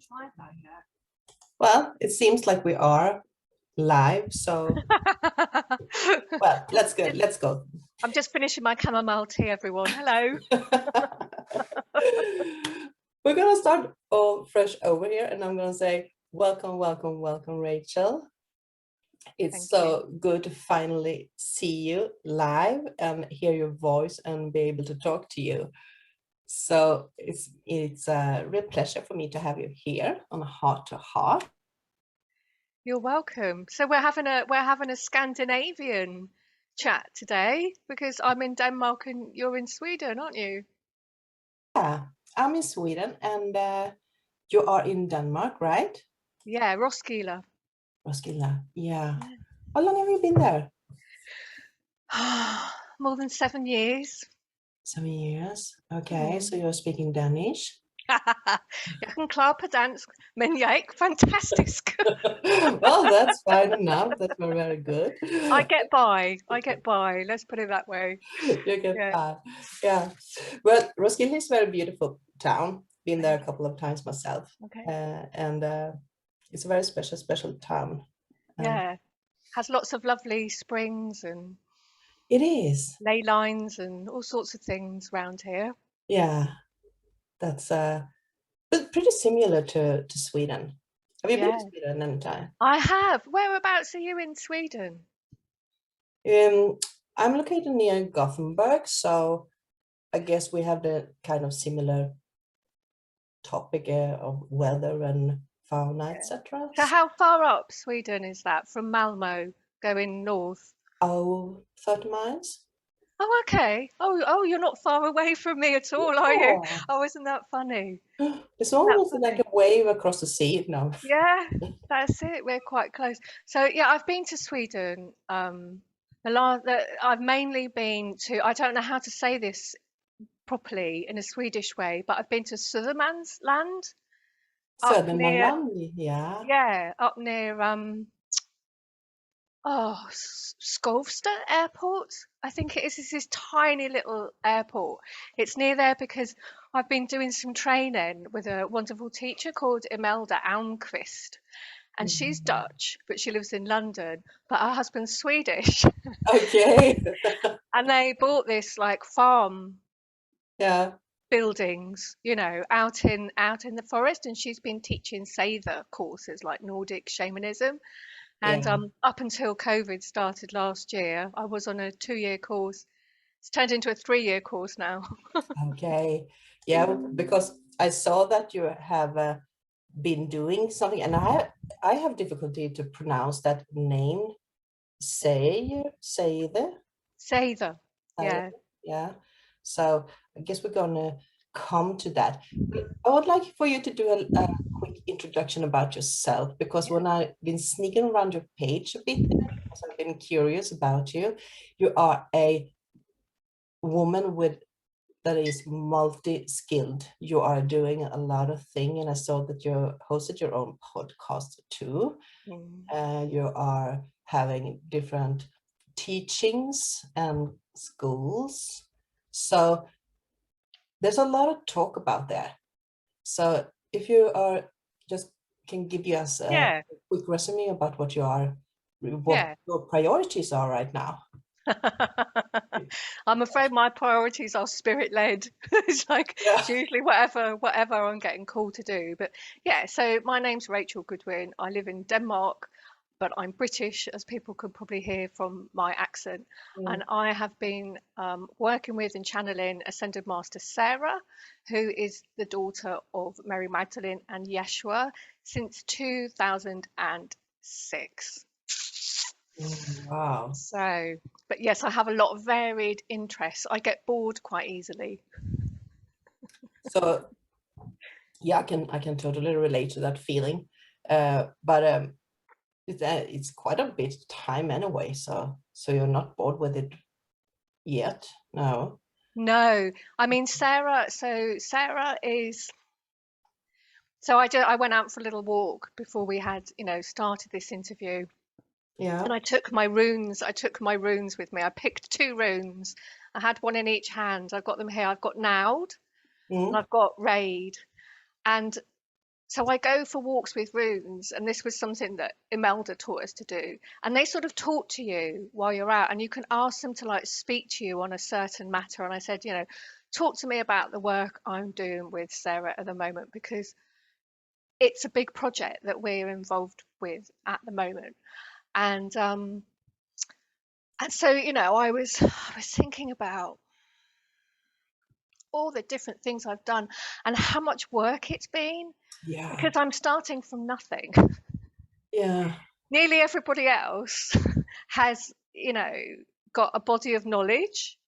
try that yet. Well, it seems like we are live, so well, let's go. Let's go. I'm just finishing my chamomile tea, everyone. Hello. We're gonna start all fresh over here, and I'm gonna say welcome, welcome, welcome, Rachel. It's Thank so good to finally see you live and hear your voice and be able to talk to you. So it's a real pleasure for me to have you here on Heart to Heart. You're welcome. So we're having a Scandinavian chat today because I'm in Denmark and you're in Sweden, aren't you? Yeah, I'm in Sweden and you are in Denmark, right? Yeah, Roskilde. Roskilde, yeah. How long have you been there? More than 7 years. 7 years. Okay, so you're speaking Danish. Jeg kan klare på dansk, men jeg er ikke fantastisk. Well, that's fine enough. That's very good. I get by. Let's put it that way. You get Yeah. by. Yeah. Well, Roskilde is a very beautiful town. Been there a Thank couple of times myself. you. Okay. And it's a very special town. Yeah. Has lots of lovely springs and It is. ley lines and all sorts of things around here. Yeah. That's but pretty similar to Sweden. Have you been Yeah. to Sweden anytime? I have. Whereabouts are you in Sweden? I'm located near Gothenburg, so I guess we have the kind of similar topic of weather and fauna, Yeah. etc. So how far up Sweden is that from Malmo going north? Oh, 30 miles? Oh, okay. Oh, you're not far away from me at all, are you? Yeah. Oh, isn't that funny? It's Isn't that almost like funny? a wave across the sea now. Yeah, that's it. We're quite close. So yeah, I've been to Sweden. I've mainly been to. I don't know how to say this properly in a Swedish way, but I've been to Södermanland up near. Södermanland, yeah. Yeah, up near Skovsta Airport. I think it is. It's this tiny little airport. It's near there because I've been doing some training with a wonderful teacher called Imelda Almqvist. And she's Mhm. Dutch, but she lives in London. But her husband's Swedish. Okay. And they bought this like farm Yeah. buildings, out in the forest. And she's been teaching Seither courses like Nordic shamanism. And Yeah. up until COVID started last year, I was on a 2-year course. It's turned into a 3-year course now. Okay. Yeah, because I saw that you have been doing something, and I have difficulty to pronounce that name. Say the. Seither, yeah. Yeah. So I guess we're gonna come to that. But I would like for you to do a quick introduction about yourself, because when I've been sneaking around your page a bit, because I've been curious about you, you are a woman that is multi-skilled. You are doing a lot of things, and I saw that you hosted your own podcast too. Mm. You are having different teachings and schools. So there's a lot of talk about that. So if you are just can give us a Yeah, quick resume about what you are, what yeah. your priorities are right now. I'm afraid my priorities are spirit led. It's like Yeah. it's usually whatever I'm getting called to do. But yeah, so my name's Rachel Goodwin. I live in Denmark, but I'm British, as people could probably hear from my accent. Mm. And I have been working with and channeling Ascended Master Sarah, who is the daughter of Mary Magdalene and Yeshua, since 2006. Wow. So, but yes, I have a lot of varied interests. I get bored quite easily. So yeah, I can totally relate to that feeling. But it's quite a bit of time anyway, so you're not bored with it yet? No. No, I mean Sarah. So Sarah is. So I went out for a little walk before we had, started this interview, and Yeah. I took my runes. I took my runes with me. I picked 2 runes. I had one in each hand. I've got them here. I've got Naud and Mm. I've got Raid. And So I go for walks with runes, and this was something that Imelda taught us to do. And they sort of talk to you while you're out, and you can ask them to like speak to you on a certain matter. And I said, you know, talk to me about the work I'm doing with Sarah at the moment, because it's a big project that we're involved with at the moment. And so, you know, I was thinking about all the different things I've done and how much work it's been, Yeah. because I'm starting from nothing. Yeah. Nearly everybody else has, you know, got a body of knowledge,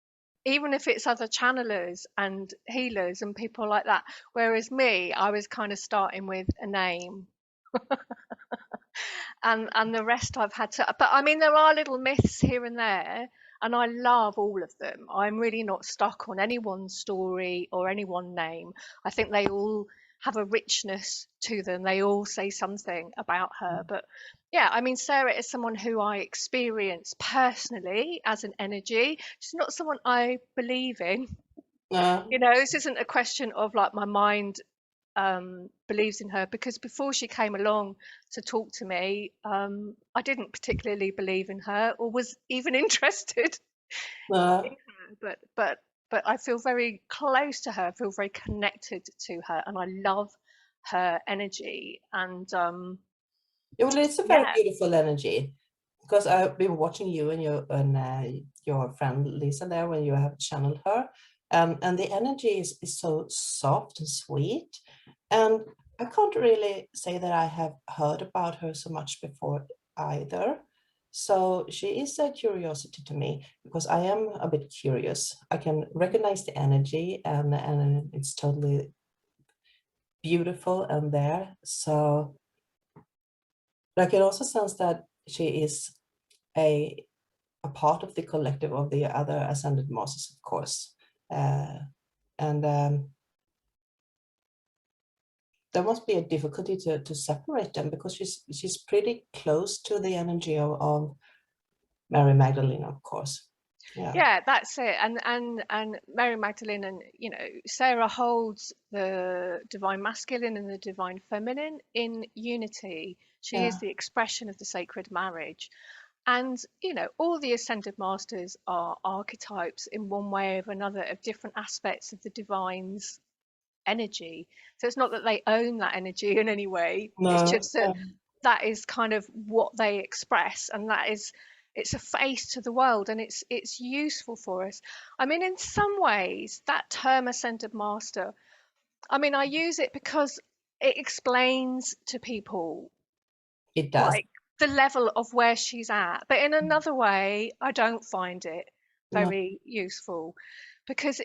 even if it's other channelers and healers and people like that. Whereas me, I was kind of starting with a name, and the rest I've had to. But I mean, there are little myths here and there, and I love all of them. I'm really not stuck on any one story or any one name. I think they all have a richness to them. They all say something about her. But yeah, I mean, Sarah is someone who I experience personally as an energy. She's not someone I believe in. You know, this isn't a question of like my mind believes in her, because before she came along to talk to me, I didn't particularly believe in her or was even interested in No. her. But I feel very close to her. I feel very connected to her, and I love her energy. And Yeah, well, it's a very yeah, beautiful energy because I've been watching you and your friend Lisa there when you have channeled her, and the energy is so soft and sweet, and I can't really say that I have heard about her so much before either. So she is a curiosity to me because I am a bit curious. I can recognize the energy, and it's totally beautiful and there. So. But I can also sense that she is a a part of the collective of the other ascended masters, of course. Uh, and there must be a difficulty to separate them because she's pretty close to the energy of Mary Magdalene, of course. Yeah. yeah, that's it. And Mary Magdalene and, you know, Sarah holds the divine masculine and the divine feminine in unity. She is Yeah. the expression of the sacred marriage. And, you know, all the ascended masters are archetypes in one way or another of different aspects of the divine's energy. So it's not that they own that energy in any way. It's No. just that that is kind of what they express, and that is, it's a face to the world, and it's useful for us. I mean, in some ways, that term ascended master, I mean, I use it because it explains to people It does. like the level of where she's at. But in another way, I don't find it No. very useful, because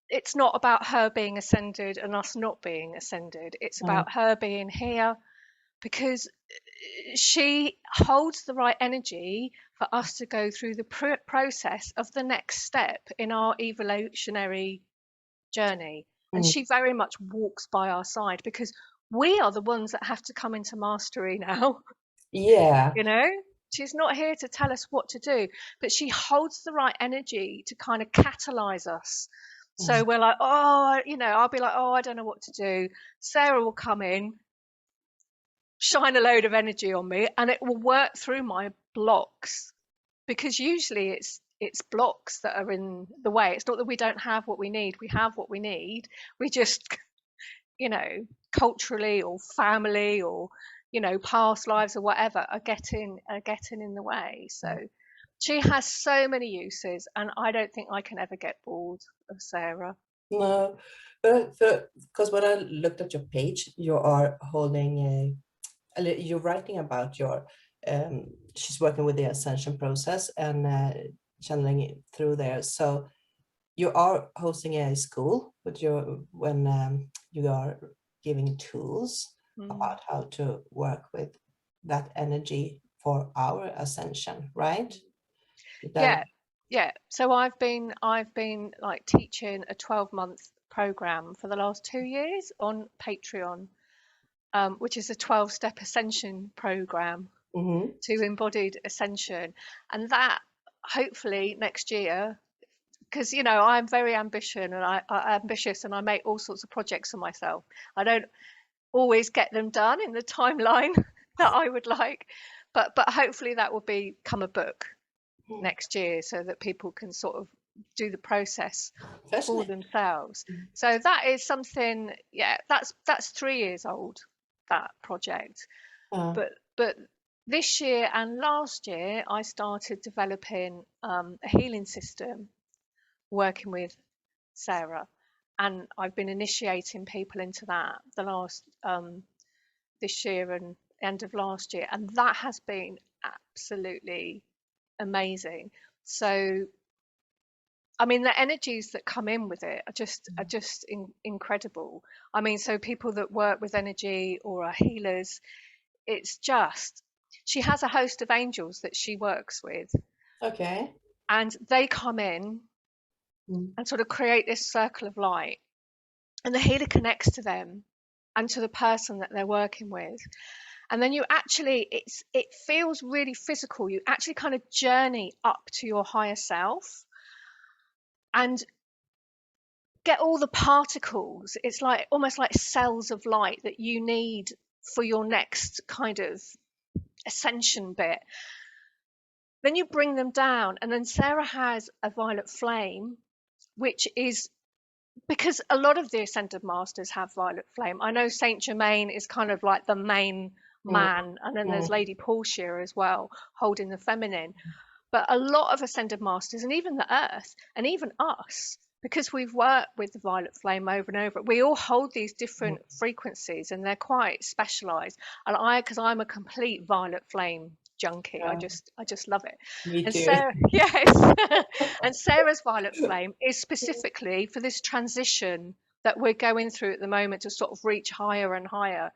it's not about her being ascended and us not being ascended. It's No. about her being here, because she holds the right energy for us to go through the process of the next step in our evolutionary journey. And Mm. she very much walks by our side, because we are the ones that have to come into mastery now. Yeah. You know, she's not here to tell us what to do, but she holds the right energy to kind of catalyze us. So we're like, oh, you know, I'll be like, oh, I don't know what to do. Sarah will come in, shine a load of energy on me, and it will work through my blocks, because usually it's blocks that are in the way. It's not that we don't have what we need. We have what we need. We just, you know, culturally or family or, you know, past lives or whatever are getting in the way. So she has so many uses, and I don't think I can ever get bored of Sarah. No. But because when I looked at your page, you are holding you're writing about your she's working with the ascension process and channeling it through there. So you are hosting a school with your when you are giving tools Mm. about how to work with that energy for our ascension, right? That. Yeah, yeah. So I've been like teaching a 12-month program for the last 2 years on Patreon, which is a 12-step ascension program Mhm. to embodied ascension. And that, hopefully next year, because, you know, I'm very ambitious, and I make all sorts of projects for myself. I don't always get them done in the timeline that I would like. But hopefully that will become a book Mm. next year so that people can sort of do the process for Fascinating. themselves. So that is something, yeah, that's 3 years old, that project. Uh, But this year and last year I started developing a healing system working with Sarah, and I've been initiating people into that the last this year and end of last year, and that has been absolutely amazing. So I mean, the energies that come in with it are just incredible. I mean, so people that work with energy or are healers, it's just she has a host of angels that she works with, okay. and they come in Mm. and sort of create this circle of light, and the healer connects to them and to the person that they're working with. And then you actually, it feels really physical. You actually kind of journey up to your higher self and get all the particles. It's like almost like cells of light that you need for your next kind of ascension bit. Then you bring them down, and then Sarah has a violet flame, which is because a lot of the ascended masters have violet flame. I know Saint Germain is kind of like the main Mm. man, and then there's Mm. Lady Portia as well, holding the feminine. But a lot of ascended masters, and even the earth, and even us, because we've worked with the violet flame over and over, we all hold these Mm. different frequencies, and they're quite specialized. And because I'm a complete violet flame junkie, Yeah, I just love it. me And too. Sarah, yes, and Sarah's violet flame is specifically for this transition that we're going through at the moment to sort of reach higher and higher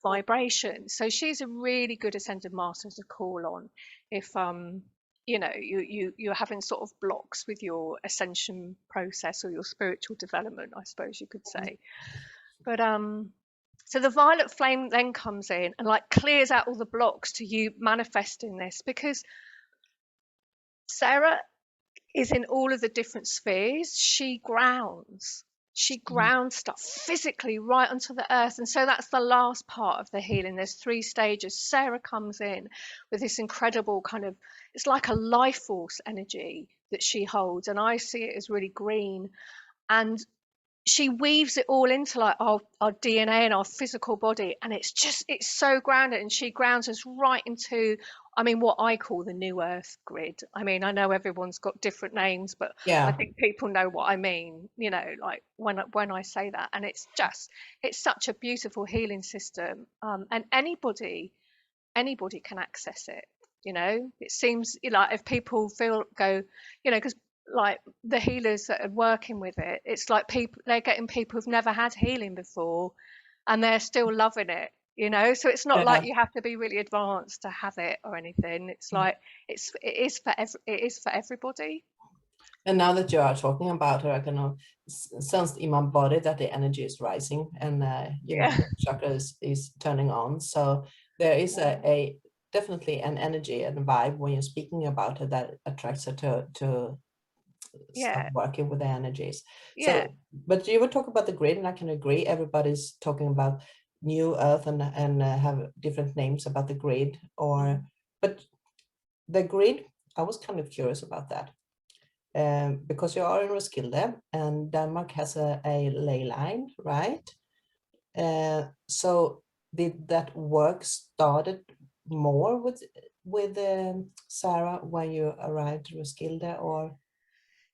vibration. So she's a really good ascended master to call on if you know you're having sort of blocks with your ascension process or your spiritual development, I suppose you could say. But so the violet flame then comes in and like clears out all the blocks to you manifesting this, because Sarah is in all of the different spheres. She Mm. grounds stuff physically right onto the earth. And so that's the last part of the healing. There's 3 stages. Sarah comes in with this incredible kind of, it's like a life force energy that she holds. And I see it as really green. And she weaves it all into like our DNA and our physical body, and it's so grounded, and she grounds us right into, I mean, what I call the new earth grid. I mean, I know everyone's got different names, but I Yeah. think people know what I mean, you know, like when I say that. And it's such a beautiful healing system, and anybody can access it. You know, it seems like if people feel go, you know, because like the healers that are working with it, it's like people, they're getting people who've never had healing before, and they're still loving it. You know, so it's not like Yeah. you have to be really advanced to have it or anything. It's like it is for everybody. And now that you are talking about her, I can sense in my body that the energy is rising, and you know, Yeah, the chakra is turning on. So there is yeah, a definitely an energy and a vibe when you're speaking about her that attracts her to start yeah, working with the energies. yeah, So, but you were talking about the grid, and I can agree. Everybody's talking about new earth and have different names about the grid, or but the grid. I was kind of curious about that, because you are in Roskilde and Denmark has a ley line, right? So did that work started more with Sarah when you arrived to Roskilde, or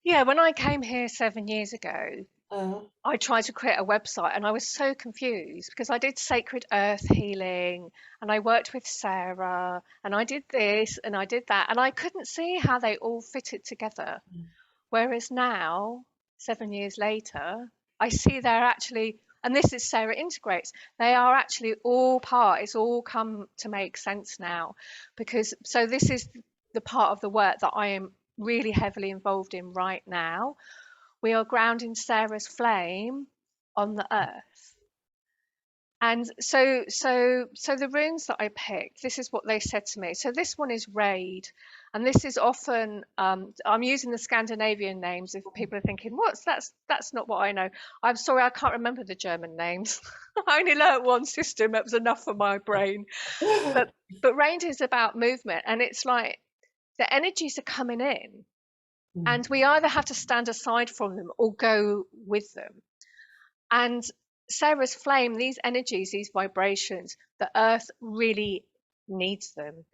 yeah. When I came here 7 years ago, uh, I tried to create a website and I was so confused because I did sacred earth healing and I worked with Sarah and I did this and I did that, and I couldn't see how they all fitted together. Whereas now, 7 years later, I see they're actually, and this is Sarah Integrates, they are actually all part, it's all come to make sense now. Because, so this is the part of the work that I am really heavily involved in right now. We are grounding Sarah's flame on the earth. And so the runes that I picked, this is what they said to me. So this one is Raid, And this is often, I'm using the Scandinavian names if people are thinking, that's not what I know. I'm sorry, I can't remember the German names. I only learnt one system, it was enough for my brain. But reindeer is about movement, and it's like the energies are coming in, and we either have to stand aside from them or go with them. And Sarah's flame, these energies, these vibrations, the earth really needs them,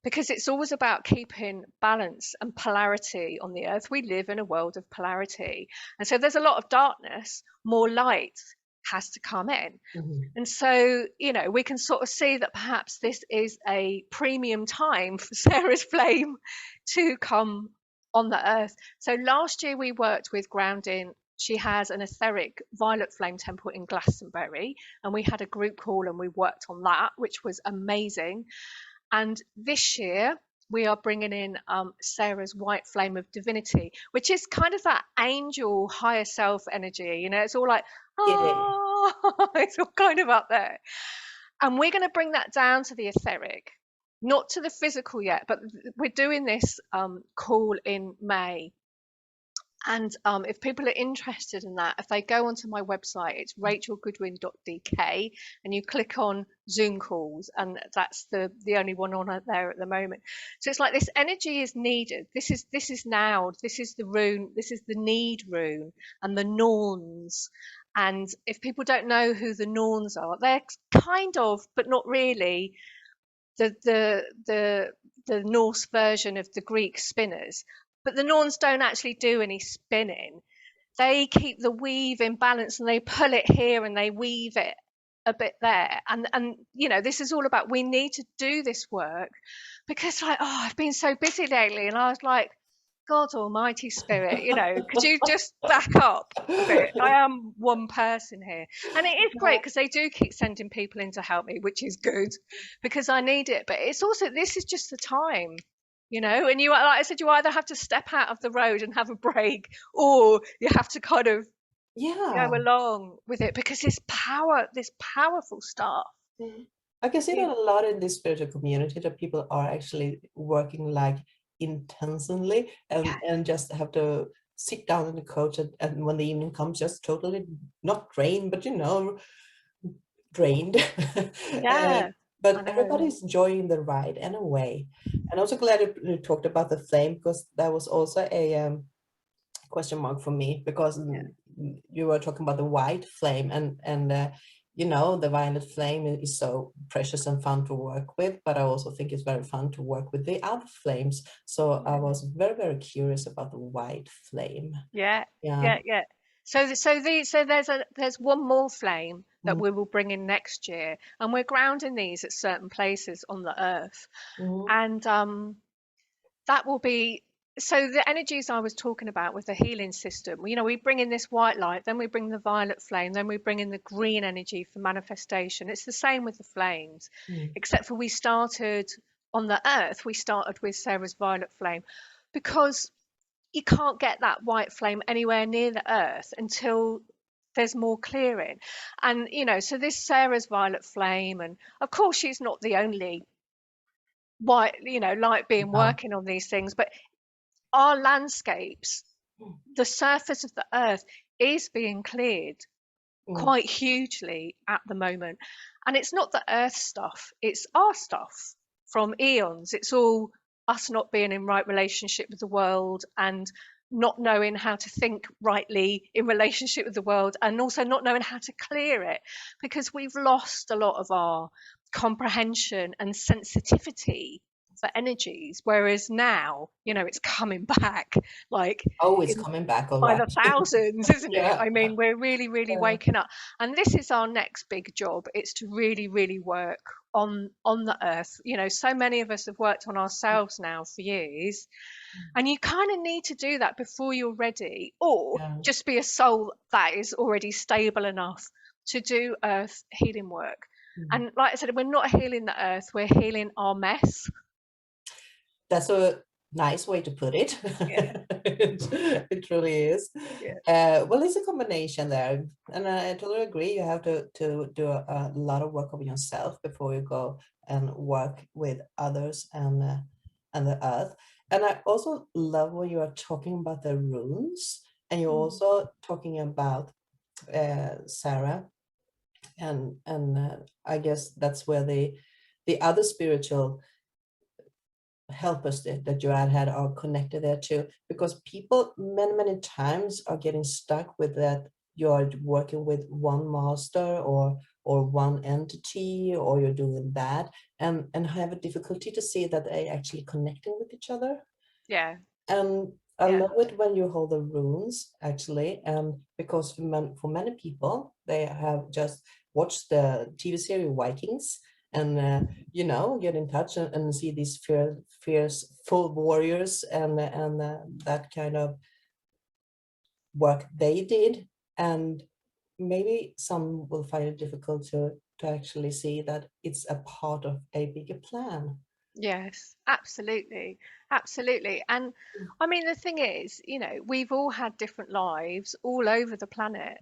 because it's always about keeping balance and polarity on the earth. We live in a world of polarity. And so there's a lot of darkness, more light has to come in. And so, we can sort of see that perhaps this is a premium time for Sarah's flame to come on the earth. So last year we worked with grounding. She has an etheric violet flame temple in Glastonbury, and we had a group call and we worked on that, which was amazing. And this year we are bringing in Sarah's white flame of divinity, which is kind of that angel higher self energy. It's all like, it's all kind of up there. And we're going to bring that down to the etheric, not to the physical yet, but we're doing this call in May. And if people are interested in that, if they go onto my website, it's rachelgoodwin.dk, and you click on Zoom calls, and that's the only one on there at the moment. So it's like this energy is needed. This is now. This is the rune. This is the need rune, and the Norns. And if people don't know who the Norns are, they're kind of, but not really, the Norse version of the Greek spinners. But the Norns don't actually do any spinning. They keep the weave in balance, and they pull it here and they weave it a bit there. And this is all about, we need to do this work, because I've been so busy lately, and I was like, God almighty spirit, could you just back up a bit? I am one person here. And it is great because they do keep sending people in to help me, which is good because I need it. But it's also, this is just the time. And you, like I said, you either have to step out of the road and have a break, or you have to kind of go along with it, because this powerful stuff. I can see that a lot in this spiritual community, that people are actually working like intensely and just have to sit down on the couch, and when the evening comes, just totally not drained, but drained. But everybody's enjoying the ride in a way. And also glad you talked about the flame, because that was also a question mark for me, because you were talking about the white flame, and the violet flame is so precious and fun to work with, but I also think it's very fun to work with the other flames. So I was very, very curious about the white flame. Yeah. So there's one more flame that we will bring in next year, and we're grounding these at certain places on the earth. And that will be, so the energies I was talking about with the healing system, we bring in this white light, then we bring the violet flame, then we bring in the green energy for manifestation. It's the same with the flames, except for we started on the earth, we started with Sarah's violet flame, because you can't get that white flame anywhere near the earth until there's more clearing. And so this Sarah's violet flame, and of course she's not the only white light being working on these things, but our landscapes, the surface of the earth is being cleared quite hugely at the moment. And it's not the earth stuff, it's our stuff from eons. It's all us not being in right relationship with the world, and not knowing how to think rightly in relationship with the world, and also not knowing how to clear it, because we've lost a lot of our comprehension and sensitivity for energies, whereas now it's coming back, like it's coming back by the thousands, isn't it? I mean, we're really waking up, and this is our next big job. It's to really work on the earth. So many of us have worked on ourselves now for years, and you kind of need to do that before you're ready, or just be a soul that is already stable enough to do earth healing work. And like I said, we're not healing the earth, we're healing our mess. That's a nice way to put it. It truly is. Well, it's a combination there, and I totally agree. You have to do a lot of work on yourself before you go and work with others. And and the earth. And I also love when you are talking about the runes, and you're Mm. also talking about Sarah, and I guess that's where the other spiritual helpers that you had are connected there too, because people many times are getting stuck with that you're working with one master or one entity, or you're doing that, and have a difficulty to see that they actually connecting with each other. Yeah, And I yeah, love it when you hold the runes, actually, because for many people, they have just watched the TV series Vikings, and get in touch and see these fierce, full warriors, and that kind of work they did, and maybe some will find it difficult to actually see that it's a part of a bigger plan. yes, absolutely, absolutely. And I mean, the thing is, we've all had different lives all over the planet,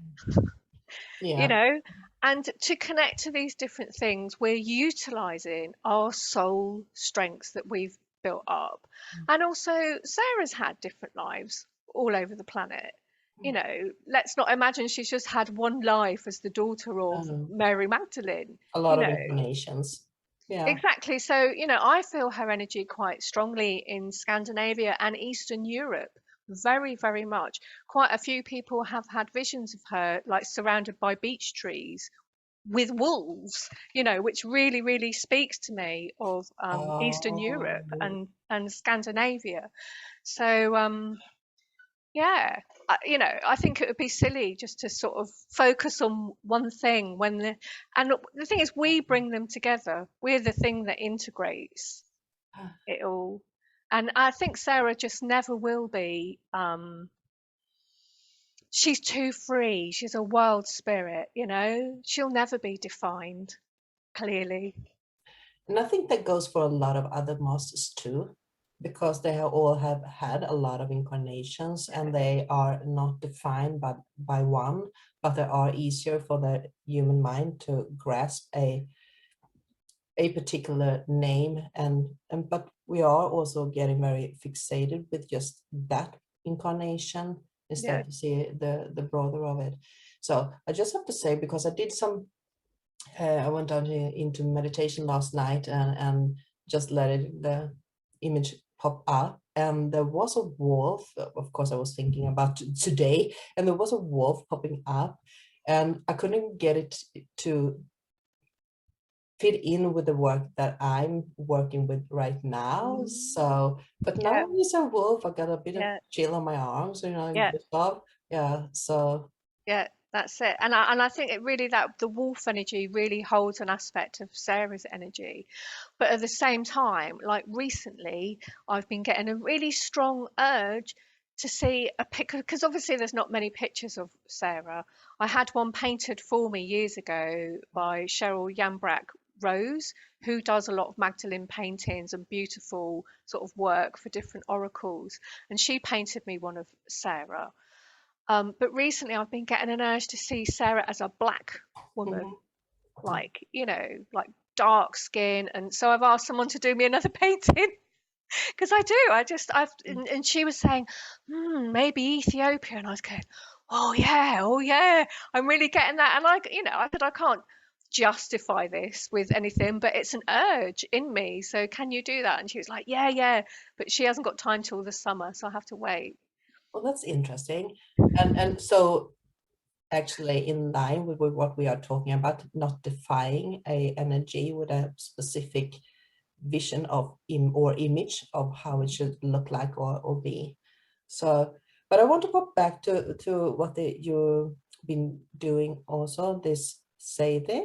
you Yeah. know, and to connect to these different things, we're utilizing our soul strengths that we've built up. And also, Sarah's had different lives all over the planet. Let's not imagine she's just had one life as the daughter of um, Mary Magdalene. a You lot of know, incarnations. Yeah. exactly. So, I feel her energy quite strongly in Scandinavia and Eastern Europe. Very, very much. Quite a few people have had visions of her, like surrounded by beech trees with wolves, which really, really speaks to me of Eastern Oh, Europe and Scandinavia. So, yeah, I think it would be silly just to sort of focus on one thing and the thing is, we bring them together. We're the thing that integrates it all. And I think Sarah just never will be. She's too free. She's a wild spirit, She'll never be defined clearly. and I think that goes for a lot of other masters too, because they all have had a lot of incarnations, Yeah, and they are not defined by one, but they are easier for the human mind to grasp a particular name, and but we are also getting very fixated with just that incarnation yeah, instead to see the broader of it. So I just have to say, because I did some I went down into meditation last night, and just let the image pop up, and there was a wolf. Of course, I was thinking about today, and there was a wolf popping up, and I couldn't get it to fit in with the work that I'm working with right now. So, but yeah, now he's a wolf. I got a bit of yeah, chill on my arms, yeah, good stuff. Yeah. So, yeah. That's it. And I think it really, that the wolf energy really holds an aspect of Sarah's energy. But at the same time, like recently, I've been getting a really strong urge to see a picture, because obviously there's not many pictures of Sarah. I had one painted for me years ago by Cheryl Yambrak Rose, who does a lot of Magdalene paintings and beautiful sort of work for different oracles. And she painted me one of Sarah. But recently I've been getting an urge to see Sarah as a black woman, mhm. like dark skin. And so I've asked someone to do me another painting because I do. And she was saying, maybe Ethiopia. And I was going, oh yeah. I'm really getting that. And I said, I can't justify this with anything, but it's an urge in me. So can you do that? And she was like, yeah. But she hasn't got time till the summer. So I have to wait. Well, that's interesting. And so actually in line with what we are talking about, not defying a energy with a specific vision of or image of how it should look like or be. So, but I want to go back to what you've been doing also, this say there.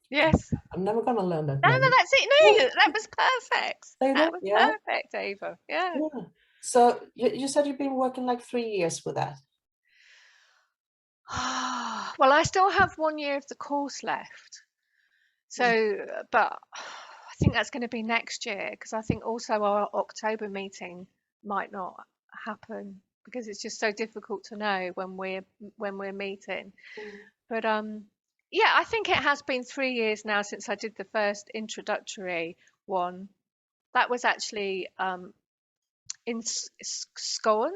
Yes. I'm never gonna learn that No, no, name. that's it. No, that was perfect. Say That there, was yeah, perfect, Ava. Yeah. yeah. So you said you've been working like 3 years with that. Well, I still have 1 year of the course left. So, but I think that's going to be next year because I think also our October meeting might not happen because it's just so difficult to know when we're meeting. But yeah, I think it has been 3 years now since I did the first introductory one. That was actually in Skåne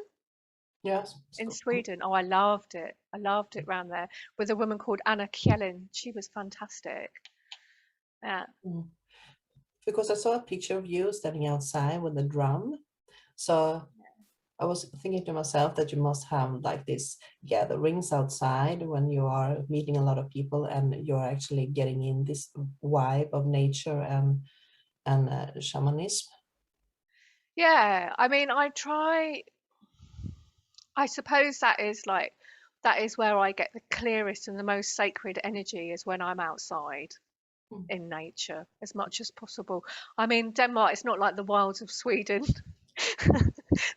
Yes. in Sweden. Oh, I loved it. I loved it round there with a woman called Anna Kjellin. She was fantastic. Yeah. Mm. Because I saw a picture of you standing outside with a drum. So I was thinking to myself that you must have like this gatherings outside when you are meeting a lot of people and you're actually getting in this vibe of nature and shamanism. Yeah. I mean, I suppose that is where I get the clearest and the most sacred energy is when I'm outside Mm. in nature as much as possible. I mean, Denmark, it's not like the wilds of Sweden,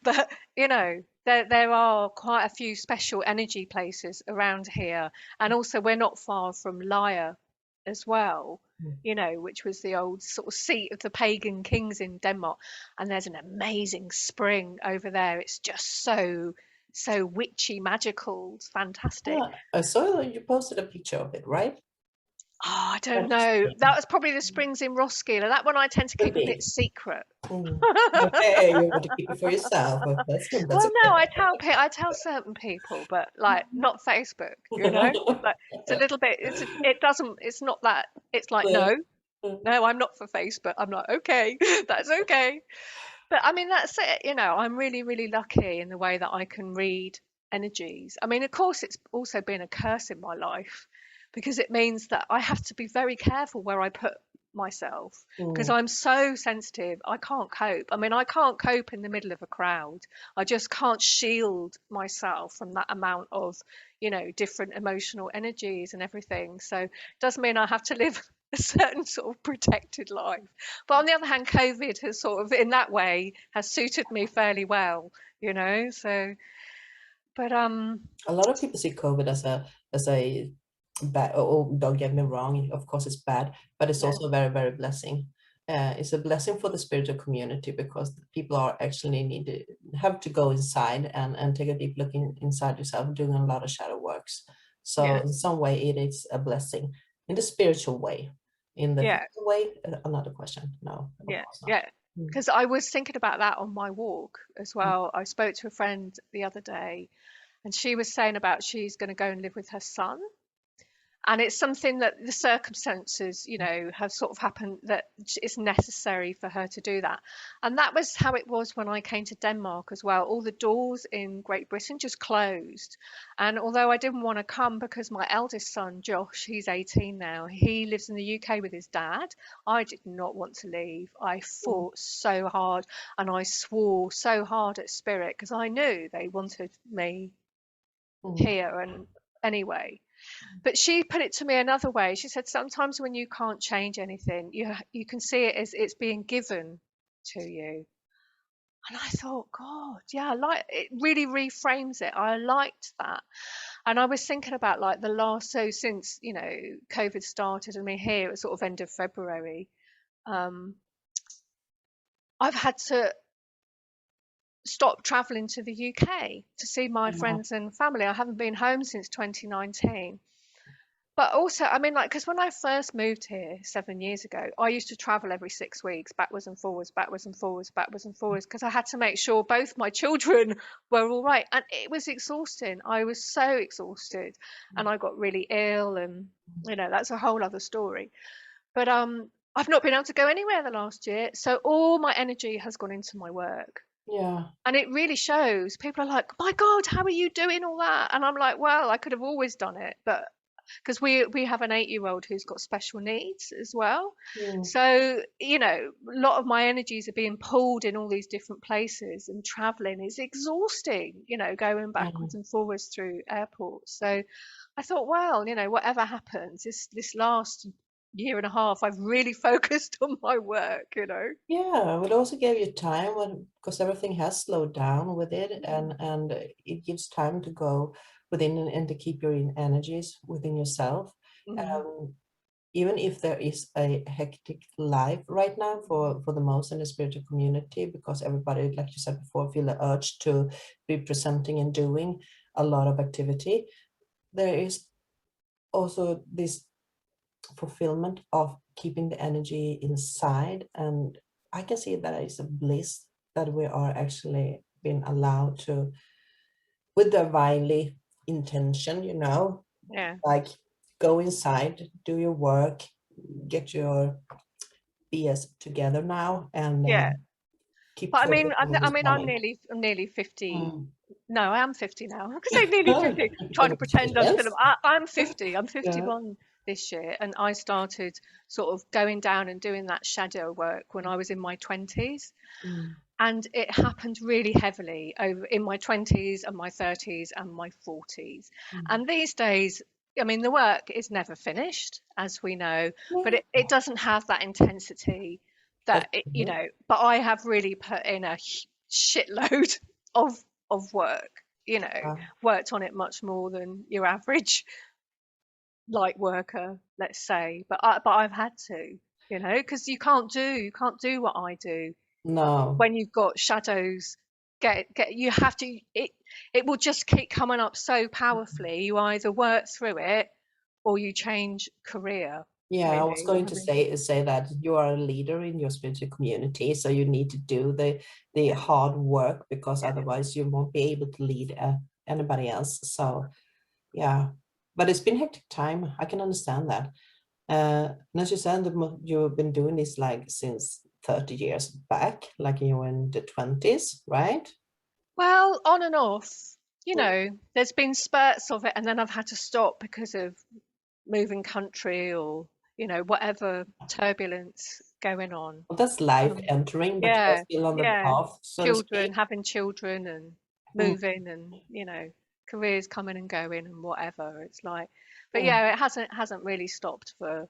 but there are quite a few special energy places around here, and also we're not far from Lejre as well. Mm. Which was the old sort of seat of the pagan kings in Denmark, and there's an amazing spring over there. It's just so witchy, magical, it's fantastic. Yeah, I saw you posted a picture of it, right? Oh, I don't That know. spring. That was probably the springs in Roskilde. That one I tend to Could keep a bit be. secret. Mm. Okay, you want to keep it for yourself, but that's Well, no, okay. I tell certain people, but like not Facebook, Like it's a little bit. It's not that. It's like Mm. no, no, I'm not for Facebook. I'm like okay, that's okay. But I mean, that's it. I'm really, really lucky in the way that I can read energies. I mean, of course, it's also been a curse in my life because it means that I have to be very careful where I put myself because Mm. I'm so sensitive. I can't cope. I mean, I can't cope in the middle of a crowd. I just can't shield myself from that amount of, different emotional energies and everything. So it does mean I have to live a certain sort of protected life. But on the other hand, COVID has sort of, in that way, has suited me fairly well, So, but A lot of people see COVID as a bad. Oh, don't get me wrong. Of course, it's bad, but it's yeah, also a very, very blessing. It's a blessing for the spiritual community because people are actually need to have to go inside and take a deep look inside yourself, doing a lot of shadow works. So yeah, in some way, it is a blessing in the spiritual way. In the yeah, physical way, another question. No, of yeah, course not. yeah. Mm. Because I was thinking about that on my walk as Mm. well. I spoke to a friend the other day, and she was saying about she's going to go and live with her son, and it's something that the circumstances have sort of happened that it's necessary for her to do that. And that was how it was when I came to Denmark as well. All the doors in Great Britain just closed, and although I didn't want to come because my eldest son Josh, he's 18 now, he lives in the UK with his dad, I did not want to leave. I Mm. fought so hard and I swore so hard at spirit because I knew they wanted me Mm. here. And anyway, but she put it to me another way. She said, sometimes when you can't change anything, you can see it as it's being given to you. And I thought, God, yeah, it really reframes it. I liked that. And I was thinking about like so since, COVID started and we're here at sort of end of February, um, I've had to stop traveling to the UK to see my Yeah. friends and family. I haven't been home since 2019. But also, I mean, like, because when I first moved here 7 years ago, I used to travel every 6 weeks, backwards and forwards, backwards and forwards, backwards and forwards, because I had to make sure both my children were all right. And it was exhausting. I was so exhausted, and I got really ill, and that's a whole other story. But I've not been able to go anywhere the last year, so all my energy has gone into my work. Yeah. And it really shows. People are like, "My God, how are you doing all that?" And I'm like, "Well, I could have always done it, but because we have an 8-year-old who's got special needs as well. Mm. So, a lot of my energies are being pulled in all these different places, and traveling is exhausting, going Yeah. backwards and forwards through airports. So I thought, well, whatever happens, this last year and a half, I've really focused on my work. Yeah, it also gave you time when because everything has slowed down with it Mm, and it gives time to go within and to keep your energies within yourself. mm, Um, Even if there is a hectic life right now for the most in the spiritual community, because everybody, like you said before, feel the urge to be presenting and doing a lot of activity, there is also this fulfillment of keeping the energy inside and I can see that it's a bliss that we are actually being allowed to, with divinely intention, Yeah, like go inside, do your work, get your BS together now, and yeah. keep But I mean, focusing on I this mean, coming. I'm nearly 50. Mm. No, I am 50 now. I could say nearly 50. Trying to pretend I'm still. Congratulations. I'm 50. I'm Yeah. 51 this year, and I started sort of going down and doing that shadow work when I was in my 20s. Mm. And it happened really heavily over in my 20s and my 30s and my 40s. Mm. And these days, I mean, the work is never finished, as we know, but Yeah, it doesn't have that intensity that's that true. but I have really put in a shitload of work, Yeah. worked on it much more than your average light worker, let's say. But I've had to, because you can't do what I do No. when you've got shadows. Get you have to it will just keep coming up so powerfully. You either work through it or you change career, Yeah, I was really. going I to mean, say that you are a leader in your spiritual community, so you need to do the yeah, hard work, because yeah. otherwise you won't be able to lead anybody else. So yeah, but it's been hectic time. I can understand that. And as you said, you've been doing this like since 30 years back, like you were in the 20s, right? Well, on and off, Mm. there's been spurts of it, and then I've had to stop because of moving country or whatever turbulence going on. Well, that's life um, entering, but you're yeah, still on the yeah. path, so to Children, speak. having children and Mm. moving, and careers coming and going and whatever. It's like, but Yeah. yeah, it hasn't really stopped for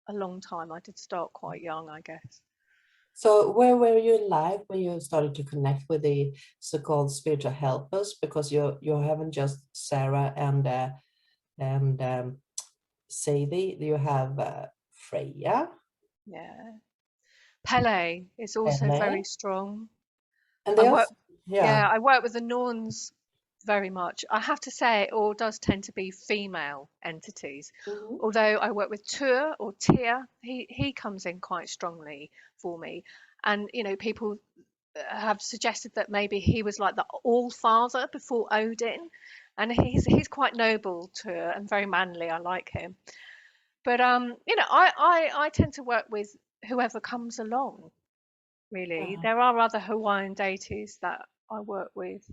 a long time. I did start quite young, I guess. So where were you in life when you started to connect with the so-called spiritual helpers? Because you haven't just Sarah and Sadie, you have Freya, Yeah. Pele is also very Pele, strong. and I they work, also, yeah. yeah, I work with the Norns very much. I have to say, it all does tend to be female entities. Mhm. Although I work with Tur or Tia, he comes in quite strongly for me. And people have suggested that maybe he was like the All Father before Odin, and he's quite noble Tur and very manly. I like him. But I tend to work with whoever comes along. Really, Yeah. there are other Hawaiian deities that I work with,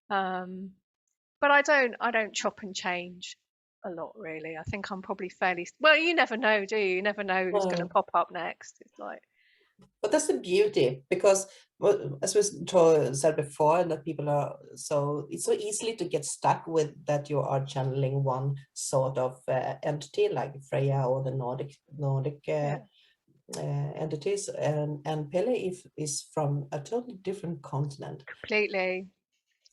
um, but I don't chop and change a lot, really. I think I'm probably fairly well. You never know, do you? You never know who's going to No. pop up next. It's like, But that's the beauty, because as we said before, that people are so, it's so easily to get stuck with that you are channeling one sort of entity like Freya or the Nordic yeah, entities, and Pele is from a totally different continent. completely.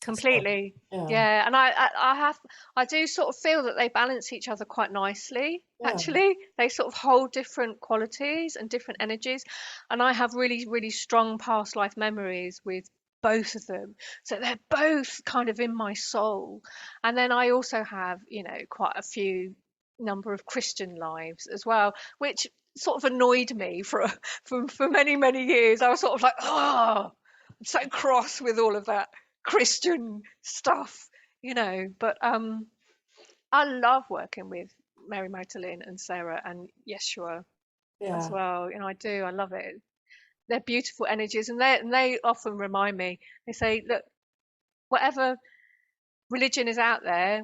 So Completely. yeah, Yeah, and I do sort of feel that they balance each other quite nicely, yeah, actually. They sort of hold different qualities and different energies, and I have really, really strong past life memories with both of them. So they're both kind of in my soul. And then I also have, quite a few number of Christian lives as well, which sort of annoyed me for many, many years. I was sort of like, oh, I'm so cross with all of that Christian stuff, But I love working with Mary Magdalene and Sarah and Yeshua as yeah, well. I do. I love it. They're beautiful energies, and they often remind me. They say, look, whatever religion is out there,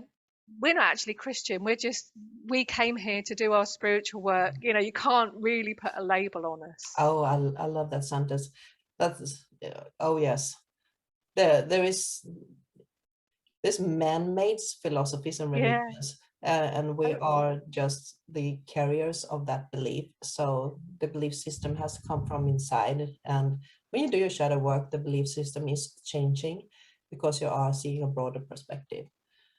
we're not actually Christian. We came here to do our spiritual work. You can't really put a label on us. oh, I love that sentence. That's oh yes, there is this man-made philosophies and Yeah, religions, and we totally. are just the carriers of that belief. So the belief system has come from inside, and when you do your shadow work, the belief system is changing because you are seeing a broader perspective.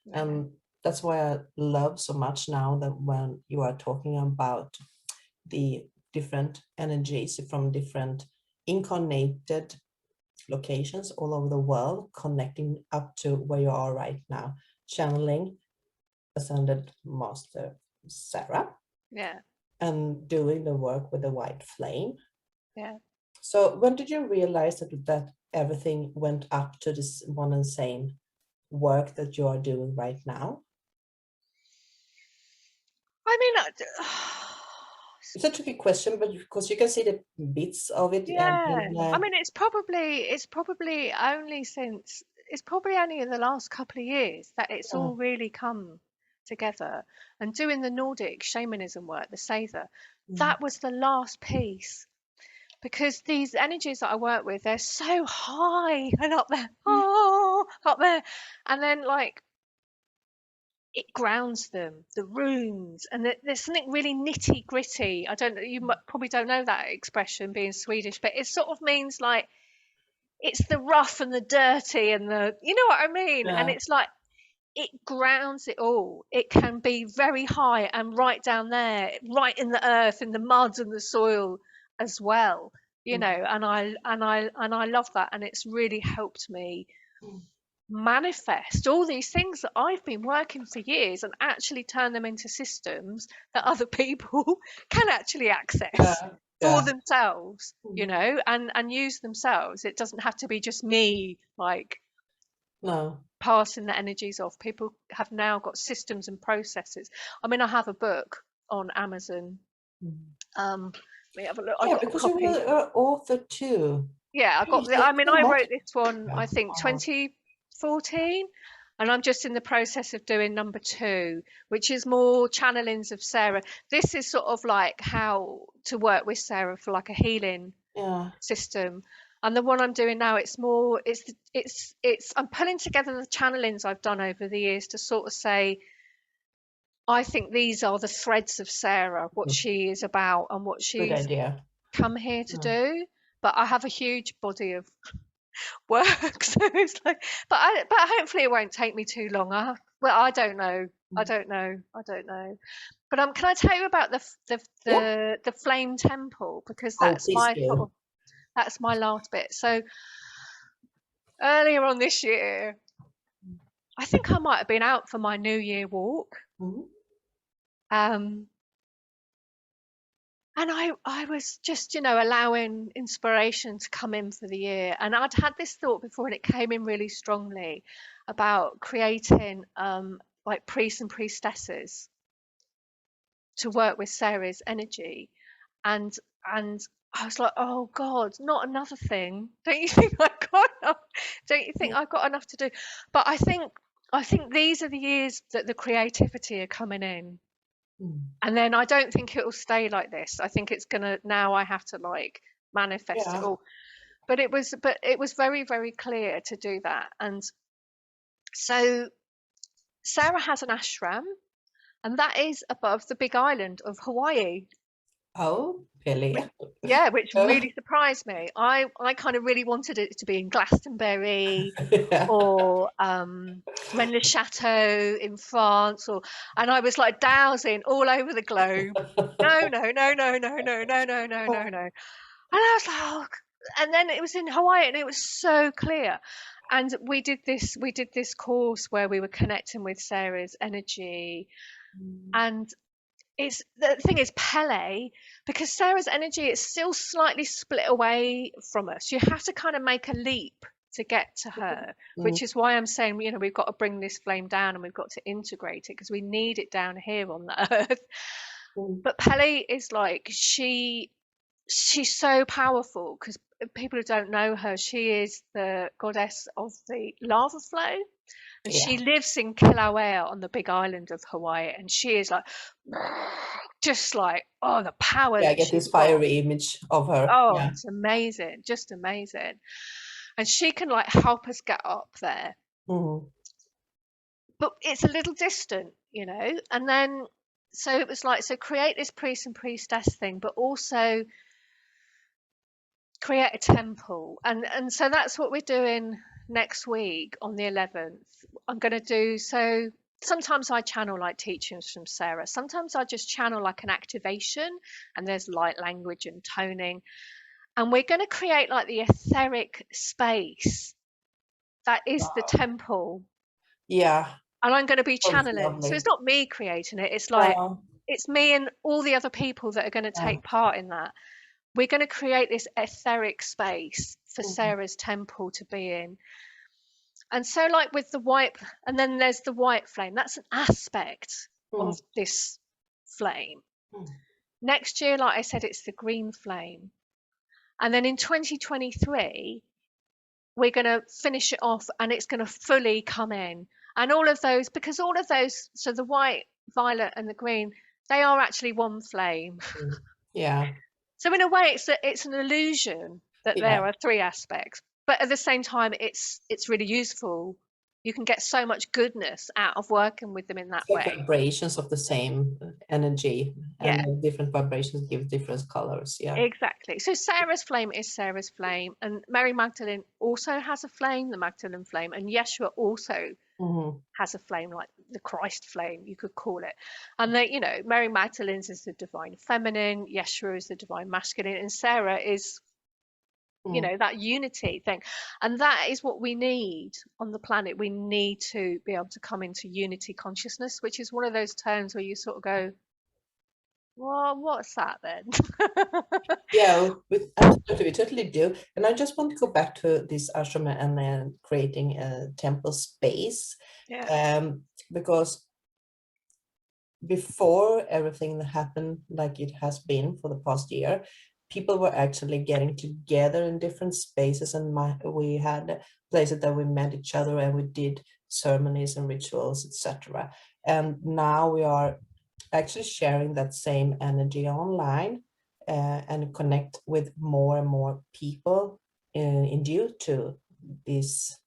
Yeah, And that's why I love so much now that when you are talking about the different energies from different incarnated locations all over the world, connecting up to where you are right now, channeling Ascended Master Sarah yeah, and doing the work with the white flame. yeah. So when did you realize that everything went up to this one and same work that you are doing right now? I mean, It's a tricky question, but because you can see the bits of it, and yeah. then I mean, it's probably only in the last couple of years that it's uh, all really come together. And doing the Nordic shamanism work, the Seither, mm, that was the last piece because these energies that I work with, they're so high and up there, oh, up there, and then like it grounds them, the runes, and there's something really nitty gritty. I don't know, probably don't know that expression being Swedish, but it sort of means like it's the rough and the dirty and the, you know what I mean? And yeah, it's like it grounds it all. It can be very high and right down there, right in the earth, in the mud and the soil as well. You know, mm, and I love that, and it's really helped me mm, manifest all these things that I've been working for years and actually turn them into systems that other people can actually access yeah, for yeah, themselves, you mm, know, and use themselves. It doesn't have to be just me like no, passing the energies off. People have now got systems and processes. I mean, I have a book on Amazon. mm. Let me have a look. I Yeah, got a because you copy. were an author too. Yeah, I got I There's mean, so I much. wrote this one, Yeah. I think Wow. 2014, and I'm just in the process of doing number two, which is more channelings of Sarah. This is sort of like how to work with Sarah for like a healing Yeah. system. And the one I'm doing now, it's more, it's, I'm pulling together the channelings I've done over the years to sort of say, I think these are the threads of Sarah, what Mm, she is about and what good she's idea. come here to Mm, do. But I have a huge body of work. So it's like, but hopefully it won't take me too long. Well, I don't know. I mm. don't know. I don't know. But can I tell you about Yeah. the flame temple, because Oh, that's please my sort do. of, that's my last bit. So earlier on this year, I think I might have been out for my New Year walk. Mhm. Um, and I was just, you know, allowing inspiration to come in for the year. And I'd had this thought before, and it came in really strongly about creating like priests and priestesses to work with Sarah's energy. And and I was like, oh God, not another thing. Don't you think I've got enough? Don't you think I've got enough to do? But I think these are the years that the creativity are coming in. Mm. And then I don't think it'll stay like this. I think it's gonna, now I have to like manifest it Yeah. all. But it was very, very clear to do that. And so Sarah has an ashram, and that is above the big island of Hawaii. Oh, really? Which, yeah, which Oh. really surprised me. I kind of really wanted it to be in Glastonbury Yeah. or Rennes le Chateau in France, or, and I was like dowsing all over the globe. No, no, no, no, no, no, no, no, no, no, no. And I was like, oh. And then it was in Hawaii, and it was so clear. And we did this course where we were connecting with Sarah's energy, Mm. and it's, the thing is, Pele, because Sarah's energy is still slightly split away from us. You have to kind of make a leap to get to her, Mm. which is why I'm saying, you know, we've got to bring this flame down and we've got to integrate it because we need it down here on the earth. Mm. But Pele is like, she's so powerful because people who don't know her, she is the goddess of the lava flow, and she Yeah. lives in Kilauea on the big island of Hawaii, and she is like just like, oh, the power Yeah, I that get she's this got. fiery image of her. Oh, Yeah. it's amazing, just amazing. And she can like help us get up there, Mm. but it's a little distant, you know. And then so it was like, so create this priest and priestess thing, but also create a temple. And so that's what we're doing next week on the 11th. I'm going to do, so sometimes I channel like teachings from Sarah, sometimes I just channel like an activation, and there's light language and toning, and we're going to create like the etheric space that is the Wow. temple, Yeah. and I'm going to be Oh, it's channeling. So it's lovely. not me creating it, it's like No. it's me and all the other people that are going to Yeah. take part in that. we're going to create this etheric space for Mhm. Sarah's temple to be in. And so, like with the white, and then there's the white flame, that's an aspect Mm. of this flame. Mm. Next year, like I said, it's the green flame. And then in 2023, we're going to finish it off and it's going to fully come in. And all of those, because all of those, so the white, violet, and the green, they are actually one flame. Mm. Yeah, So in a way, it's an illusion that yeah. there are three aspects, but at the same time, it's really useful. You can get so much goodness out of working with them in that It's like way. vibrations of the same energy, and Yeah, the different vibrations give different colors. Yeah. exactly. So Sarah's flame is Sarah's flame, and Mary Magdalene also has a flame, the Magdalene flame, and Yeshua also Hmm. has a flame, like the Christ flame, you could call it. And they, Mary Magdalene's is the divine feminine, Yeshua is the divine masculine, and Sarah is, Mm. that unity thing. And that is what we need on the planet. We need to be able to come into unity consciousness, which is one of those terms where you sort of go, well, what's that then? Yeah, absolutely, we totally do. And I just want to go back to this ashram and then creating a temple space, Yeah. because before everything that happened like it has been for the past year, people were actually getting together in different spaces, and we had places that we met each other and we did ceremonies and rituals, etc. And now we are actually sharing that same energy online, and connect with more and more people in due to these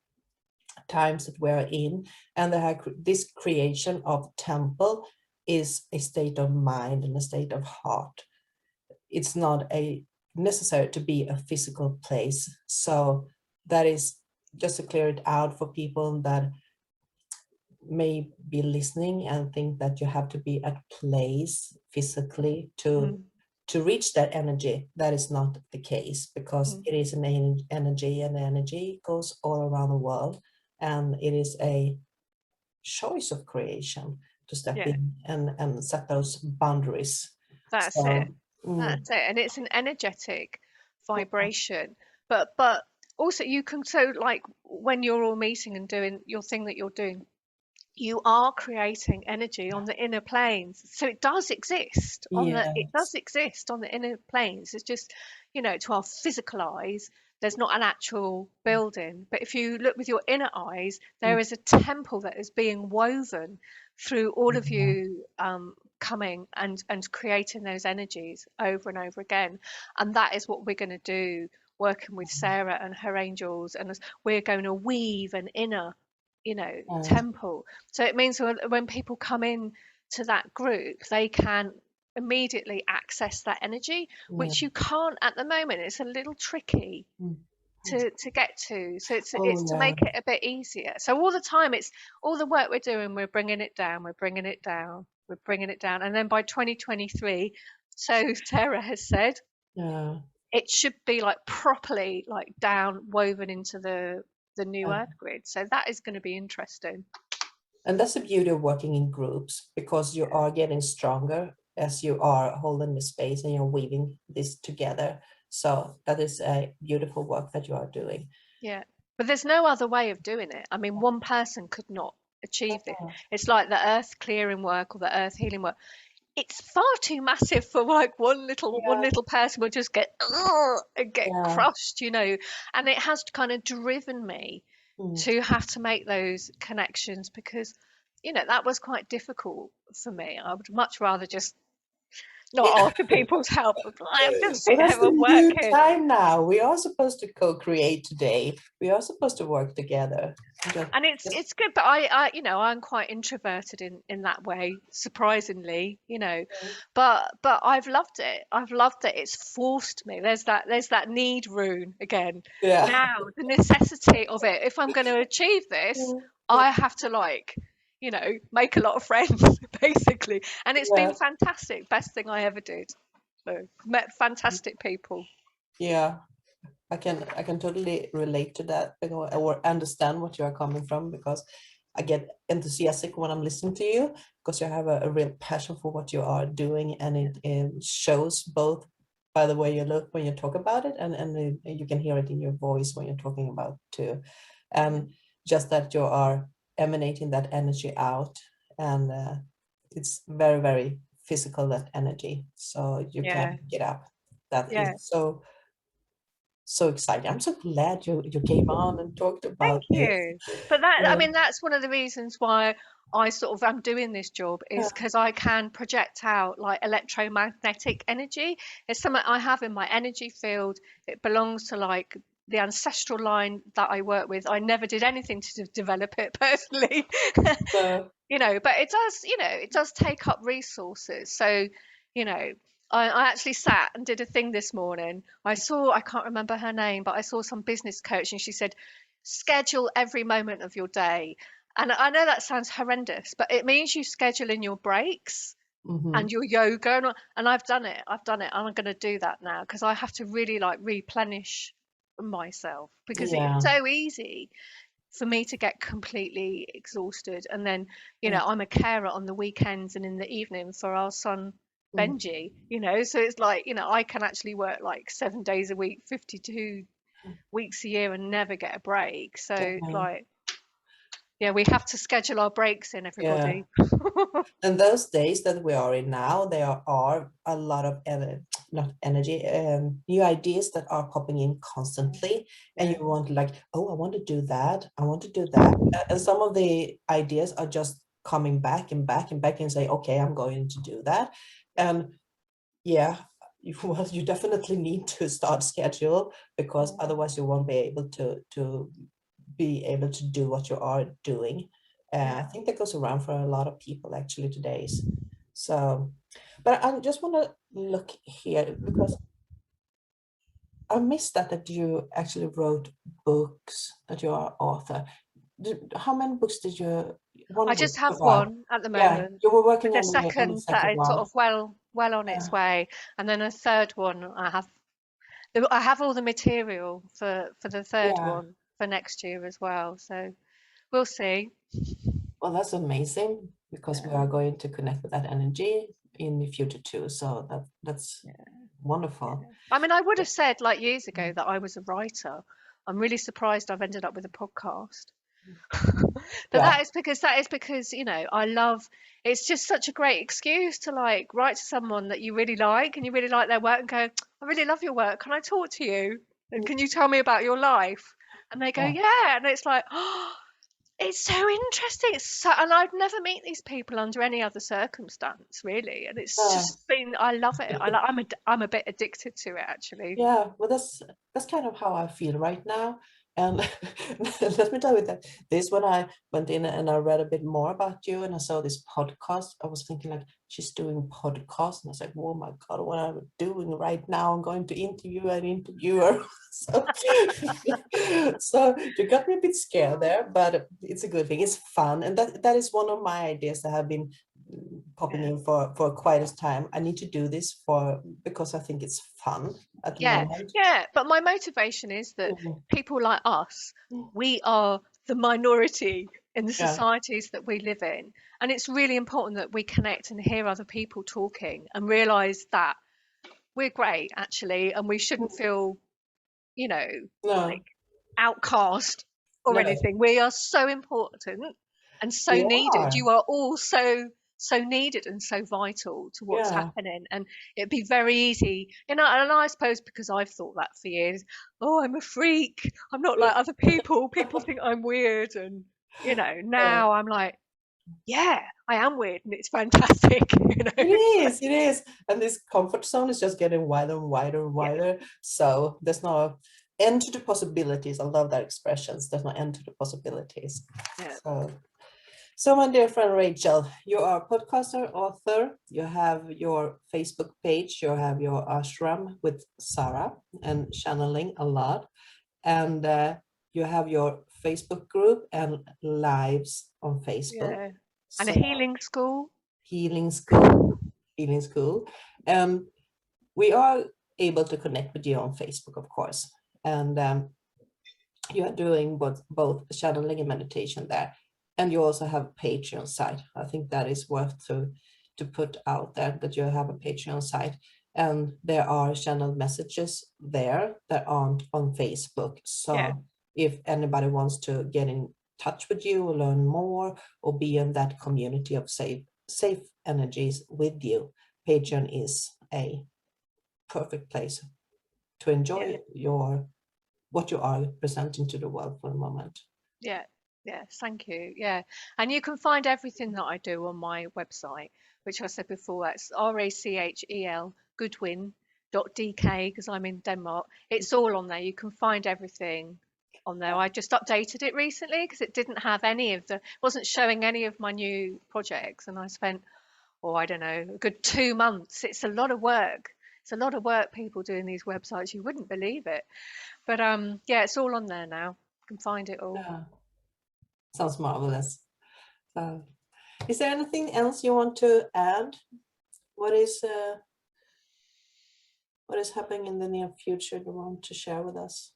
times that we're in. And this creation of temple is a state of mind and a state of heart. It's not a necessary to be a physical place. So that is just to clear it out for people that may be listening and think that you have to be at place physically Mm, to reach that energy. That is not the case, because mm, it is an energy, and the energy goes all around the world, and it is a choice of creation to step yeah, in and set those boundaries. that's it. So mm, That's it. And it's an energetic vibration. But also you can, so like when you're all meeting and doing your thing that you're doing, you are creating energy on the inner planes. So it yes. does exist on the inner planes. It's just, to our physical eyes, there's not an actual building. But if you look with your inner eyes, there Mm, is a temple that is being woven through all of yeah, you, coming and creating those energies over and over again. And that is what we're going to do, working with Sarah and her angels. And we're going to weave an inner, yeah, temple. So it means when people come in to that group, they can immediately access that energy, yeah. which you can't at the moment. It's a little tricky Mm. to get to. So it's Oh to yeah, make it a bit easier. So all the time, it's all the work we're doing, we're bringing it down, we're bringing it down, we're bringing it down. And then by 2023, so Sarah has said, yeah. it should be like properly like down woven into the new earth grid. So that is going to be interesting. And that's the beauty of working in groups, because you are getting stronger as you are holding the space and you're weaving this together. So that is a beautiful work that you are doing. Yeah. But there's no other way of doing it. I mean, one person could not achieve this. It's like the earth clearing work or the earth healing work. It's far too massive for like one Yeah, little person will just get, "Ugh," and get yeah. crushed. And it has kind of driven me Mm. to have to make those connections because, that was quite difficult for me. I would much rather just not asking people's help. I'm just Well, sit that's here the and new working. time now. We are supposed to co-create today. We are supposed to work together. And Just, it's good, but I'm quite introverted in that way, surprisingly. But I've loved it. It's forced me. There's that need rune again. yeah. Now the necessity of it, if I'm going to achieve this, I have to make a lot of friends basically. And it's Yeah. been fantastic, best thing I ever did. So met fantastic people. Yeah. I can totally relate to that, or understand what you are coming from, because I get enthusiastic when I'm listening to you, because you have a real passion for what you are doing, and Yeah. it shows both by the way you look when you talk about it, and you can hear it in your voice when you're talking about too. And just that you are emanating that energy out, and it's very, very physical, that energy. So you can Yeah. get up. That is Yeah. so exciting. I'm so glad you came on and talked Thank about this. you. But that, I Yeah. mean, that's one of the reasons why I sort of am doing this job, Yeah. is because I can project out like electromagnetic energy. It's something I have in my energy field. It belongs to like the ancestral line that I work with. I never did anything to develop it personally. So, But it does, it does take up resources. So, you know, I actually sat and did a thing this morning. I can't remember her name, but I saw some business coach and she said, schedule every moment of your day. And I know that sounds horrendous, but it means you schedule in your breaks mhm. and your yoga. And I've done it. I've done it. And I'm going to do that now because I have to really like replenish myself because it's Yeah. so easy for me to get completely exhausted. And then, Yeah. I'm a carer on the weekends and in the evening for our son Mm. Benji, so it's like, I can actually work like 7 days a week, 52 weeks a year and never get a break. So it's Yeah. like, yeah, we have to schedule our breaks in, Yeah. everybody. And those days that we are in now, there are a lot of not energy, new ideas that are popping in constantly, and Yeah, you want like, oh, I want to do that, I want to do that, and some of the ideas are just coming back and back and back, and say, okay, I'm going to do that, and yeah, well, you definitely need to start schedule, because yeah, otherwise you won't be able to do what you are doing. I yeah, think that goes around for a lot of people actually today's. So, but I just want to look here, because I missed that you actually wrote books, that you are author. How many books did you? I One book just have so far. one at the Yeah, moment, you were with working a on the second that second is sort one. of well on its Yeah, way, and then a third one. I have all the material for the third yeah. one for next year as well. So we'll see. Well, that's amazing, because we Yeah, are going to connect with that energy in the future too. So that's yeah, yeah. wonderful. I mean, I would have said like years ago that I was a writer. I'm really surprised I've ended up with a podcast. But Yeah, that is because, I love, it's just such a great excuse to like write to someone that you really like and you really like their work and go, I really love your work. Can I talk to you? And can you tell me about your life? And they go, yeah, yeah. And it's like, oh, it's so interesting. And I'd never meet these people under any other circumstance, really. And it's yeah. just been, I love it. I'm a bit addicted to it, actually. Yeah, well, that's kind of how I feel right now. And let me tell you that this, when I went in and I read a bit more about you and I saw this podcast, I was thinking like, she's doing podcast, and I was like, oh my God, what am I doing right now? I'm going to interview an interviewer. So, so you got me a bit scared there, but it's a good thing. It's fun, and that is one of my ideas that have been popping Yeah. in for quite a time. I need to do this because I think it's fun at the Yeah, moment. yeah. But my motivation is that Mhm. people like us, we are the minority in the Yeah. societies that we live in. And it's really important that we connect and hear other people talking and realize that we're great, actually, and we shouldn't feel, you know, like No, outcast or no, anything. We are so important and so we needed. are. You are all so needed and so vital to what's Yeah. happening. And it'd be very easy, and I suppose because I've thought that for years, oh, I'm a freak. I'm not like other people. People think I'm weird. And, Yeah. now I'm like, yeah, I am weird and it's fantastic, It is. And this comfort zone is just getting wider and wider and Yeah, wider. So there's no end to the possibilities. I love that expressions. There's no end to the possibilities. yeah, So my dear friend Rachel, you are a podcaster, author, you have your Facebook page, you have your ashram with Sarah and channeling a lot, and you have your Facebook group and lives on Facebook. yeah. And a So healing school. healing school, healing school. And we are able to connect with you on Facebook, of course. And you are doing both channeling and meditation there, and you also have a Patreon site. I think that is worth to put out there, that you have a Patreon site. and there are channeled messages there that aren't on Facebook. Yeah, So if anybody wants to get in touch with you or learn more or be in that community of safe energies with you, Patreon is a perfect place to yeah, enjoy what you are presenting to the world for the moment. yeah, yeah. Thank you. Yeah, and you can find everything that I do on my website, which I said before. That's Rachel Goodwin.dk because I'm in Denmark. It's all on there. You can find everything on there. I just updated it recently because it didn't have any of the, wasn't showing any of my new projects, and I spent, oh, I don't know, a good 2 months. It's a lot of work. It's a lot of work, people doing these websites. You wouldn't believe it. But yeah, it's all on there now. You can find it all. Yeah, sounds marvelous. So, is there anything else you want to add? What is uh, what is happening in the near future you want to share with us?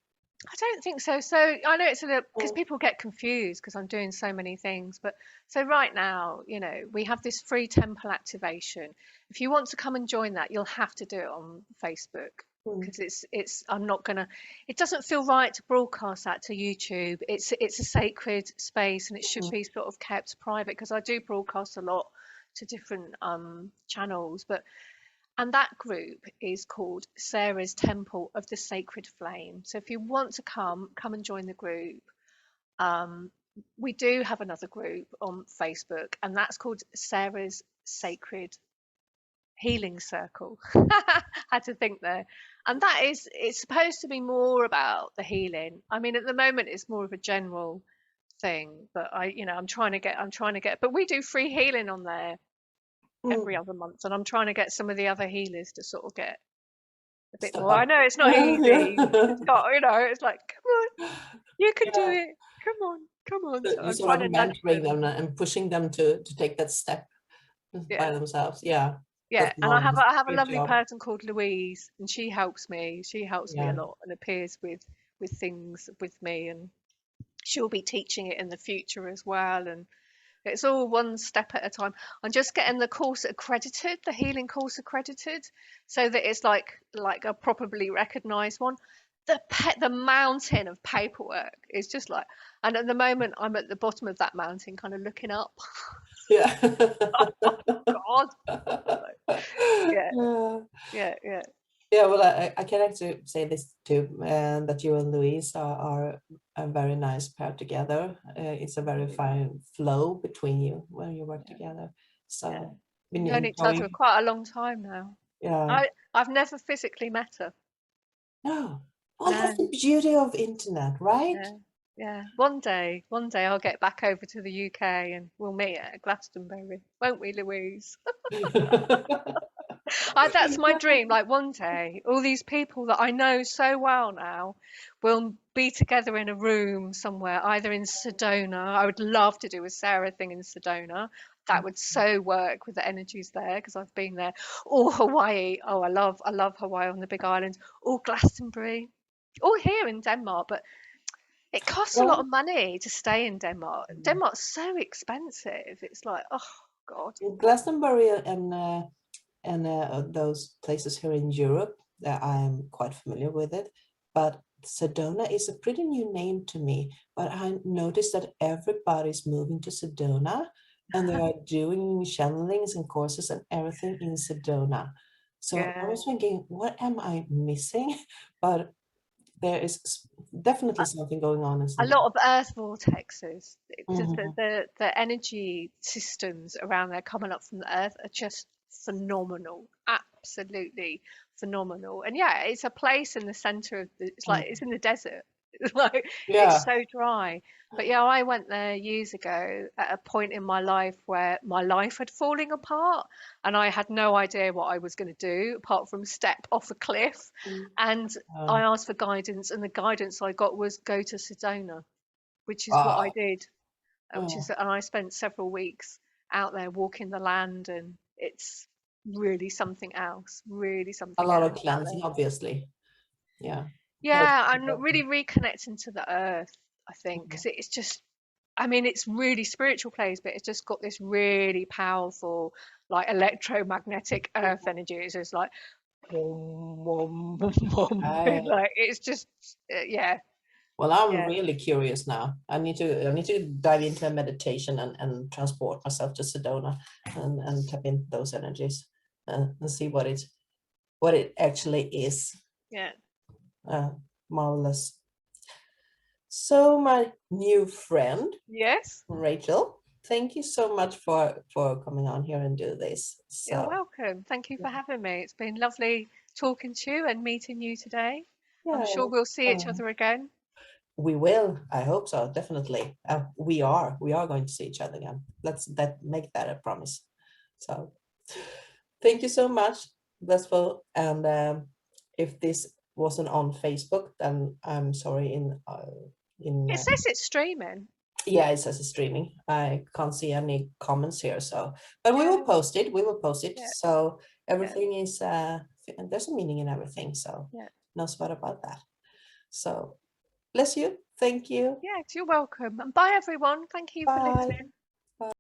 I don't think so. So I know it's a little because Mm, people get confused because I'm doing so many things. But so right now, we have this free temple activation. If you want to come and join that, you'll have to do it on Facebook mm, because it's I'm not gonna. It doesn't feel right to broadcast that to YouTube. It's a sacred space and it should mm, be sort of kept private because I do broadcast a lot to different channels, but and that group is called Sarah's Temple of the Sacred Flame. So if you want to come and join the group. Um, we do have another group on Facebook, and that's called Sarah's Sacred Healing Circle. Had to think there. And that is, it's supposed to be more about the healing. I mean, at the moment, it's more of a general thing, but I'm trying to get, but we do free healing on there every mm. other month, and I'm trying to get some of the other healers to sort of get a bit Step more. I up. know it's not easy. Yeah. It's got, it's like, come on, you can do Yeah. it. Come on, come on. So So you I'm sort trying of to nudge mentoring them. them and pushing them to take that step by Yeah, themselves. Yeah, yeah. that's And I have marvelous. I have a Great lovely job. person called Louise, and she helps me. She helps me a Yeah. lot and appears with things with me, and she'll be teaching it in the future as well. And it's all one step at a time. I'm just getting the course accredited, the healing course accredited, so that it's like a properly recognised one. The mountain of paperwork is just like, and at the moment I'm at the bottom of that mountain, kind of looking up. Yeah. God, yeah, Yeah. yeah, yeah, Yeah, well, I can actually say this too, that you and Louise are a very nice pair together. It's a thank very you. fine flow between you when you work Yeah, together. yeah. So, We've been known each other enjoying. quite a long time now. Yeah. I've never physically met her. No. Well, that's No. the beauty of internet, right? Yeah, yeah. One day I'll get back over to the UK and we'll meet at Glastonbury, won't we, Louise? That's my dream. Like one day, all these people that I know so well now will be together in a room somewhere, either in Sedona. I would love to do a Sarah thing in Sedona. That would so work with the energies there because I've been there. Or Hawaii. Oh, I love Hawaii on the Big Island. Or Glastonbury. Or here in Denmark, but it costs a lot of Well, money to stay in Denmark. Denmark's so expensive. It's like, oh God. Glastonbury and those places here in Europe, that I'm quite familiar with it. But Sedona is a pretty new name to me. But I noticed that everybody's moving to Sedona and they are doing channelings and courses and everything in Sedona. So I Yeah. was thinking, what am I missing? But there is definitely something going on in A lot Sedona. of earth vortexes. Mhm. The energy systems around there coming up from the earth are just phenomenal, absolutely phenomenal. And yeah, it's a place in the center of it's like it's in the desert. It's like it's Yeah. so dry. But yeah, I went there years ago at a point in my life where my life had falling apart and I had no idea what I was going to do apart from step off a cliff. Mm. And I asked for guidance, and the guidance I got was go to Sedona, which is what I Wow. did. Oh, And I spent several weeks out there walking the land, and it's really a something lot of else out there. cleansing, obviously. Yeah. Very Yeah, I'm important. really reconnecting to the earth, I think, Mhm. because it's just, I mean, it's really spiritual place, but it's just got this really powerful, like electromagnetic earth energy. It's just like boom, boom, boom, boom. Like it's just yeah, Well, I'm yeah, really curious now. I need to dive into a meditation and transport myself to Sedona and tap into those energies and see what it actually is. yeah. Marvelous. So my new friend, Yes, Rachel, thank you so much for coming on here and do this. you're So welcome. Thank you for having me. It's been lovely talking to you and meeting you today. I'm yeah, sure we'll see each uh, other again. we will. I hope so. Definitely. We are going to see each other again. Let's make that a promise. So thank you so much. That's for and if this wasn't on Facebook, then I'm sorry. In It says it's streaming. Yeah, it says it's streaming. I can't see any comments here, so but we will Yeah, post it. We will post it. yeah, So yeah, everything is there's a meaning in everything. So yeah. no sweat about that. So bless you. Thank you. Yes, you're welcome. And bye everyone. Thank you for Bye. listening.